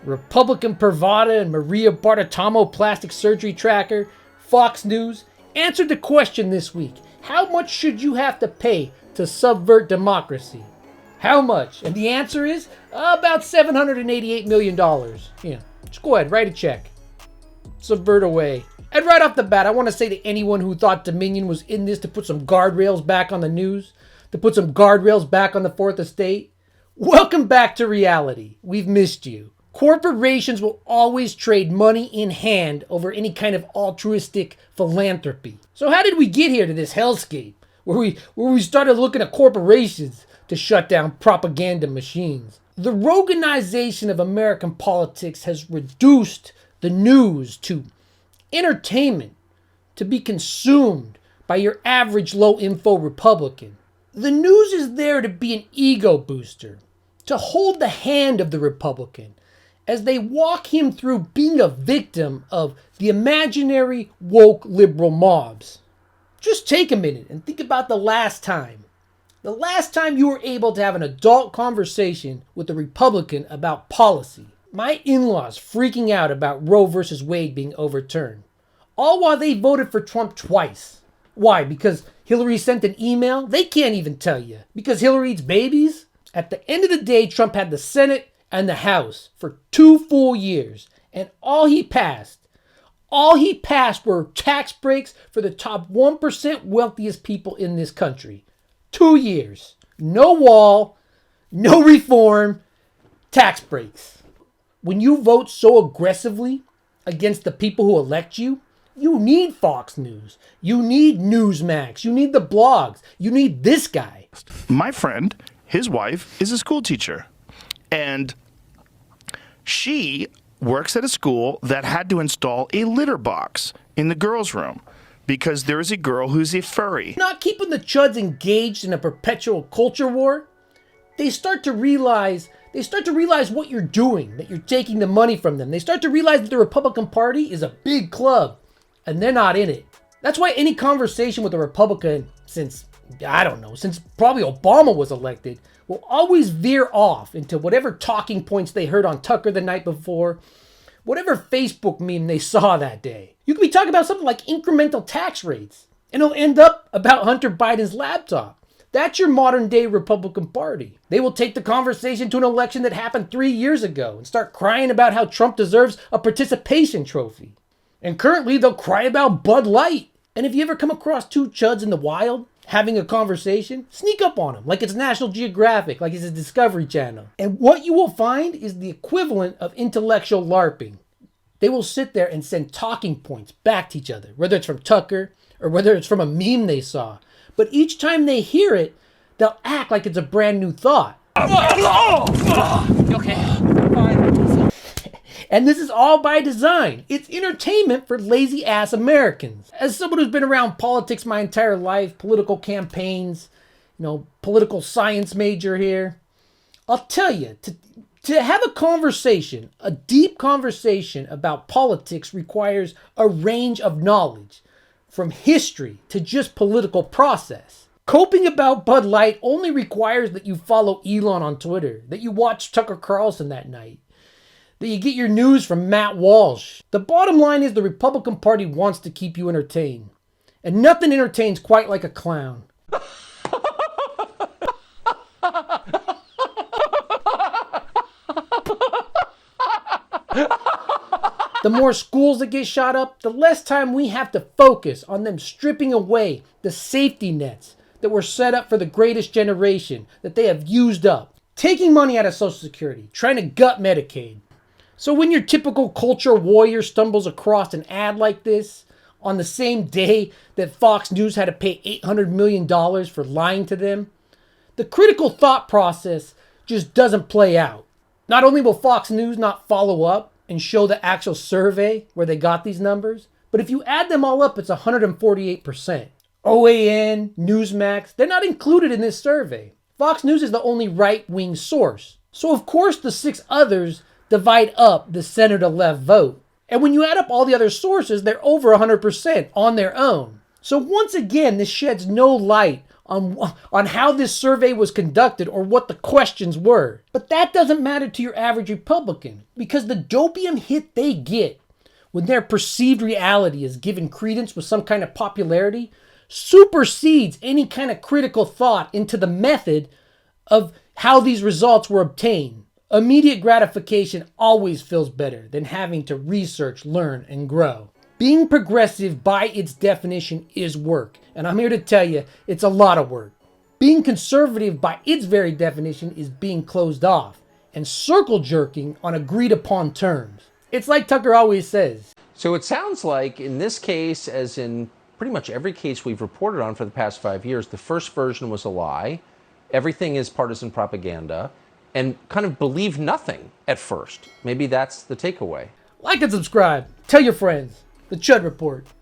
Republican Pravada and Maria Bartiromo plastic surgery tracker, Fox News, answered the question this week. How much should you have to pay to subvert democracy? How much? And the answer is about $788 million. Yeah, just go ahead, write a check. Subvert away. And right off the bat, I want to say to anyone who thought Dominion was in this to put some guardrails back on the news, to put some guardrails back on the Fourth Estate, welcome back to reality. We've missed you. Corporations will always trade money in hand over any kind of altruistic philanthropy. So how did we get here to this hellscape where we started looking at corporations to shut down propaganda machines? The Roganization of American politics has reduced the news to entertainment, to be consumed by your average low-info Republican. The news is there to be an ego booster, to hold the hand of the Republican as they walk him through being a victim of the imaginary woke liberal mobs. Just take a minute and think about the last time you were able to have an adult conversation with a Republican about policy. My in-laws freaking out about Roe versus Wade being overturned. All while they voted for Trump twice. Why? Because Hillary sent an email? They can't even tell you. Because Hillary eats babies? At the end of the day, Trump had the Senate and the House for 2 full years. And all he passed were tax breaks for the top 1% wealthiest people in this country. 2 years. No wall, no reform, tax breaks. When you vote so aggressively against the people who elect you, you need Fox News. You need Newsmax. You need the blogs. You need this guy. My friend, his wife, is a school teacher. And she works at a school that had to install a litter box in the girls' room because there is a girl who's a furry. Not keeping the chuds engaged in a perpetual culture war, they start to realize what you're doing, that you're taking the money from them. They start to realize that the Republican Party is a big club, and they're not in it. That's why any conversation with a Republican since probably Obama was elected, will always veer off into whatever talking points they heard on Tucker the night before, whatever Facebook meme they saw that day. You could be talking about something like incremental tax rates, and it'll end up about Hunter Biden's laptop. That's your modern day Republican Party. They will take the conversation to an election that happened 3 years ago and start crying about how Trump deserves a participation trophy. And currently they'll cry about Bud Light. And if you ever come across two chuds in the wild having a conversation, sneak up on them like it's National Geographic, like it's a Discovery Channel. And what you will find is the equivalent of intellectual LARPing. They will sit there and send talking points back to each other, whether it's from Tucker or whether it's from a meme they saw. But each time they hear it, they'll act like it's a brand new thought. Okay, fine. And this is all by design. It's entertainment for lazy ass Americans. As someone who's been around politics my entire life, political campaigns, political science major here, I'll tell you, to have a conversation, a deep conversation about politics requires a range of knowledge, from history to just political process. Coping about Bud Light only requires that you follow Elon on Twitter, that you watch Tucker Carlson that night, that you get your news from Matt Walsh. The bottom line is the Republican Party wants to keep you entertained. And nothing entertains quite like a clown. The more schools that get shot up, the less time we have to focus on them stripping away the safety nets that were set up for the greatest generation that they have used up. Taking money out of Social Security, trying to gut Medicaid. So when your typical culture warrior stumbles across an ad like this on the same day that Fox News had to pay $800 million for lying to them, the critical thought process just doesn't play out. Not only will Fox News not follow up and show the actual survey where they got these numbers, but if you add them all up, it's 148%. OAN, Newsmax, they're not included in this survey. Fox News is the only right-wing source. So of course the 6 others divide up the center-to-left vote. And when you add up all the other sources, they're over 100% on their own. So once again, this sheds no light on how this survey was conducted or what the questions were. But that doesn't matter to your average Republican, because the dopium hit they get when their perceived reality is given credence with some kind of popularity supersedes any kind of critical thought into the method of how these results were obtained. Immediate gratification always feels better than having to research, learn, and grow. Being progressive by its definition is work, and I'm here to tell you it's a lot of work. Being conservative by its very definition is being closed off and circle jerking on agreed upon terms. It's like Tucker always says. So it sounds like in this case, as in pretty much every case we've reported on for the past 5 years, the first version was a lie. Everything is partisan propaganda, and kind of believe nothing at first. Maybe that's the takeaway. Like and subscribe. Tell your friends. The Chud Report.